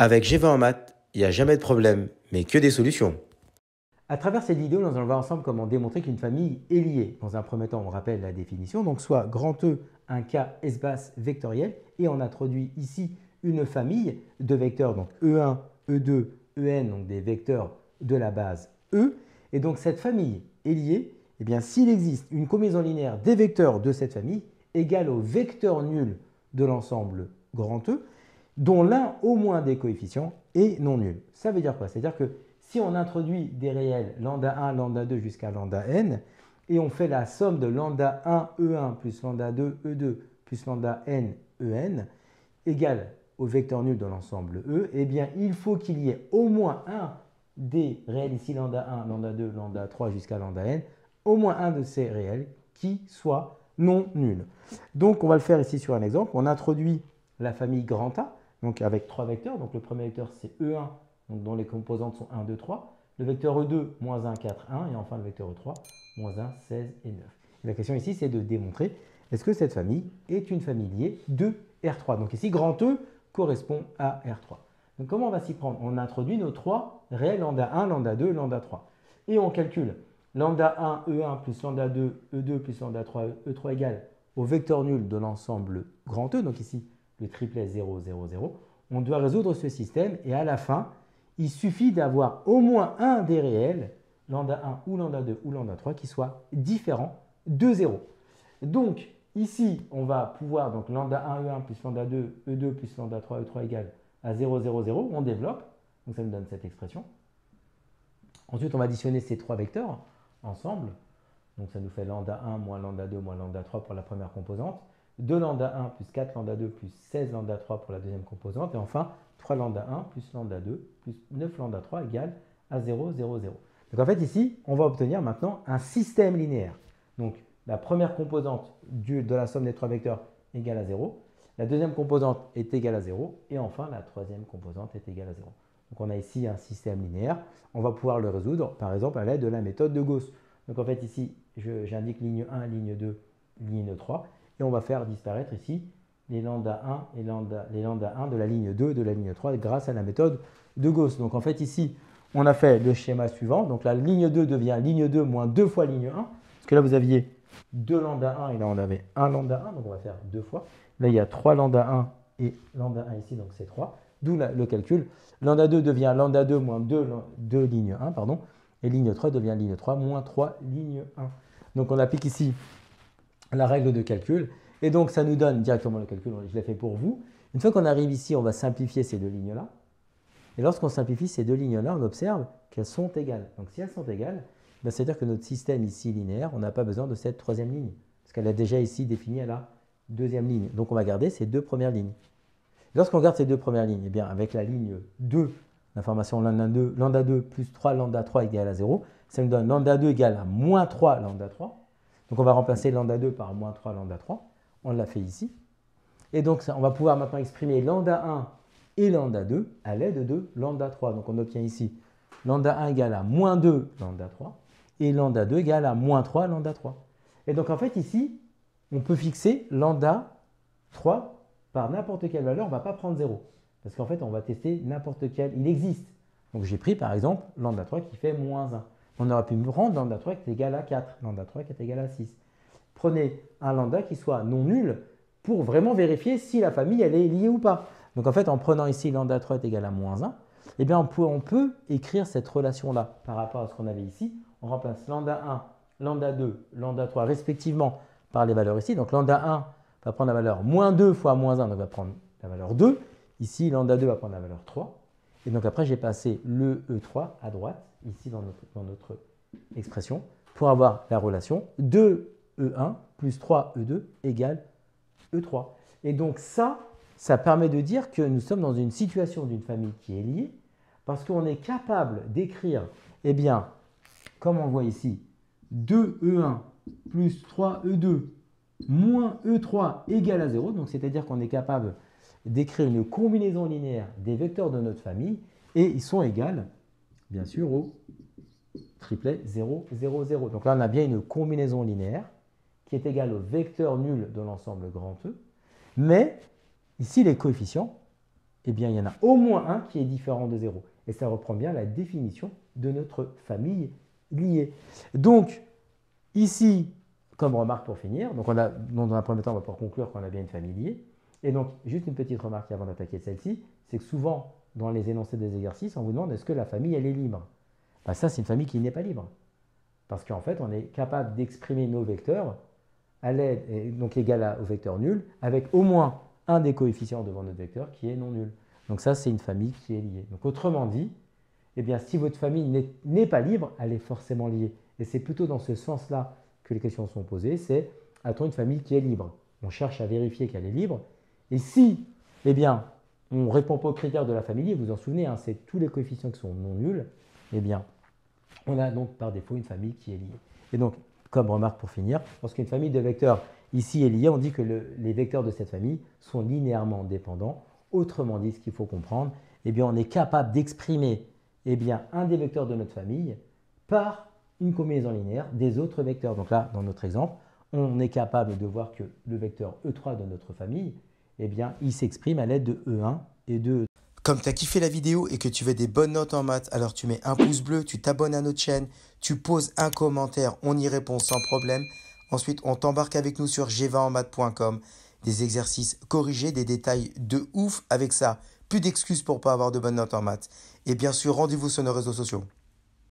Avec G20 en maths, il n'y a jamais de problème, mais que des solutions. À travers cette vidéo, nous allons voir ensemble comment démontrer qu'une famille est liée. Dans un premier temps, on rappelle la définition, donc soit grand E, un cas espace vectoriel, et on introduit ici une famille de vecteurs, donc E1, E2, En, donc des vecteurs de la base E. Et donc cette famille est liée, eh bien s'il existe une combinaison linéaire des vecteurs de cette famille égale au vecteur nul de l'ensemble grand E, dont l'un au moins des coefficients est non nul. Ça veut dire quoi? C'est-à-dire que si on introduit des réels lambda 1, lambda 2 jusqu'à lambda n, et on fait la somme de lambda 1, E1 plus lambda 2, E2 plus lambda n, En, égale au vecteur nul de l'ensemble E, eh bien il faut qu'il y ait au moins un des réels ici, lambda 1, lambda 2, lambda 3 jusqu'à lambda n, au moins un de ces réels qui soit non nul. Donc on va le faire ici sur un exemple. On introduit la famille grand A, donc avec trois vecteurs. Donc le premier vecteur c'est E1, donc dont les composantes sont 1, 2, 3. Le vecteur E2, moins 1, 4, 1. Et enfin le vecteur E3, moins 1, 16 et 9. Et la question ici, c'est de démontrer est-ce que cette famille est une famille liée de R3. Donc ici, grand E correspond à R3. Donc comment on va s'y prendre? On introduit nos trois réels lambda 1, lambda 2, lambda 3. Et on calcule lambda 1, E1 plus lambda 2, E2 plus lambda 3, E3 égale au vecteur nul de l'ensemble grand E. Donc ici, le triplet 0, 0, 0. On doit résoudre ce système et à la fin, il suffit d'avoir au moins un des réels, lambda 1 ou lambda 2 ou lambda 3, qui soit différent de 0. Donc, ici, on va pouvoir, donc lambda 1, E1 plus lambda 2, E2 plus lambda 3, E3 égale à 0, 0, 0. On développe, donc ça nous donne cette expression. Ensuite, on va additionner ces trois vecteurs ensemble. Donc, ça nous fait lambda 1 moins lambda 2 moins lambda 3 pour la première composante. 2 lambda 1 plus 4 lambda 2 plus 16 lambda 3 pour la deuxième composante. Et enfin, 3 lambda 1 plus lambda 2 plus 9 lambda 3 égale à 0, 0, 0. Donc en fait, ici, on va obtenir maintenant un système linéaire. Donc la première composante de la somme des trois vecteurs égale à 0. La deuxième composante est égale à 0. Et enfin, la troisième composante est égale à 0. Donc on a ici un système linéaire. On va pouvoir le résoudre, par exemple, à l'aide de la méthode de Gauss. Donc en fait, ici, j'indique ligne 1, ligne 2, ligne 3. Et on va faire disparaître ici les lambda 1 et les lambda 1 de la ligne 2 et de la ligne 3 grâce à la méthode de Gauss. Donc en fait ici, on a fait le schéma suivant. Donc la ligne 2 devient ligne 2 moins 2 fois ligne 1. Parce que là, vous aviez 2 lambda 1 et là, on avait 1 lambda 1. Donc on va faire 2 fois. Là, il y a 3 lambda 1 et lambda 1 ici, donc c'est 3. D'où le calcul. Lambda 2 devient lambda 2 moins 2 ligne 1. Pardon, et ligne 3 devient ligne 3 moins 3 ligne 1. Donc on applique ici la règle de calcul. Et donc, ça nous donne directement le calcul, je l'ai fait pour vous. Une fois qu'on arrive ici, on va simplifier ces deux lignes-là. Et lorsqu'on simplifie ces deux lignes-là, on observe qu'elles sont égales. Donc, si elles sont égales, c'est-à-dire que notre système ici linéaire, on n'a pas besoin de cette troisième ligne, parce qu'elle est déjà ici définie à la deuxième ligne. Donc, on va garder ces deux premières lignes. Lorsqu'on garde ces deux premières lignes, eh bien, avec la ligne 2, l'information lambda 2 plus 3 lambda 3 égale à 0, ça nous donne lambda 2 égale à moins 3 lambda 3. Donc, on va remplacer lambda 2 par moins 3 lambda 3. On l'a fait ici. Et donc, on va pouvoir maintenant exprimer lambda 1 et lambda 2 à l'aide de lambda 3. Donc, on obtient ici lambda 1 égale à moins 2 lambda 3 et lambda 2 égale à moins 3 lambda 3. Et donc, en fait, ici, on peut fixer lambda 3 par n'importe quelle valeur. On ne va pas prendre 0. Parce qu'en fait, on va tester n'importe quel. Il existe. Donc, j'ai pris par exemple lambda 3 qui fait moins 1. On aurait pu me prendre lambda 3 qui est égal à 4, lambda 3 qui est égal à 6. Prenez un lambda qui soit non nul pour vraiment vérifier si la famille elle est liée ou pas. Donc en fait, en prenant ici lambda 3 est égal à moins 1, eh bien on peut écrire cette relation-là par rapport à ce qu'on avait ici. On remplace lambda 1, lambda 2, lambda 3 respectivement par les valeurs ici. Donc lambda 1 va prendre la valeur moins 2 fois moins 1, donc va prendre la valeur 2. Ici, lambda 2 va prendre la valeur 3. Et donc après, j'ai passé le E3 à droite, ici dans notre expression, pour avoir la relation 2E1 plus 3E2 égale E3. Et donc ça permet de dire que nous sommes dans une situation d'une famille qui est liée, parce qu'on est capable d'écrire, eh bien, comme on le voit ici, 2E1 plus 3E2 moins E3 égale à 0. Donc c'est-à-dire qu'on est capable d'écrire une combinaison linéaire des vecteurs de notre famille, et ils sont égales, bien sûr, au triplet 0, 0, 0. Donc là, on a bien une combinaison linéaire qui est égale au vecteur nul de l'ensemble grand E. Mais ici, les coefficients eh bien, il y en a au moins un qui est différent de 0. Et ça reprend bien la définition de notre famille liée. Donc, ici, comme remarque pour finir, donc dans un premier temps, on va pouvoir conclure qu'on a bien une famille liée. Et donc, juste une petite remarque avant d'attaquer celle-ci, c'est que souvent, dans les énoncés des exercices, on vous demande est-ce que la famille, elle est libre? Ben, ça, c'est une famille qui n'est pas libre. Parce qu'en fait, on est capable d'exprimer nos vecteurs à l'aide, donc égal au vecteur nul, avec au moins un des coefficients devant notre vecteur qui est non nul. Donc ça, c'est une famille qui est liée. Donc autrement dit, eh bien, si votre famille n'est pas libre, elle est forcément liée. Et c'est plutôt dans ce sens-là que les questions sont posées, c'est a-t-on une famille qui est libre? On cherche à vérifier qu'elle est libre. Et si, eh bien, on ne répond pas aux critères de la famille libre, vous vous en souvenez, hein, c'est tous les coefficients qui sont non nuls, eh bien, on a donc par défaut une famille qui est liée. Et donc, comme remarque pour finir, lorsqu'une famille de vecteurs ici est liée, on dit que les vecteurs de cette famille sont linéairement dépendants. Autrement dit, ce qu'il faut comprendre, eh bien, on est capable d'exprimer eh bien, un des vecteurs de notre famille par une combinaison linéaire des autres vecteurs. Donc là, dans notre exemple, on est capable de voir que le vecteur E3 de notre famille, eh bien, il s'exprime à l'aide de E1 et de E3. Comme tu as kiffé la vidéo et que tu veux des bonnes notes en maths, alors tu mets un pouce bleu, tu t'abonnes à notre chaîne, tu poses un commentaire, on y répond sans problème. Ensuite, on t'embarque avec nous sur g20enmaths.com. Des exercices corrigés, des détails de ouf avec ça. Plus d'excuses pour pas avoir de bonnes notes en maths. Et bien sûr, rendez-vous sur nos réseaux sociaux.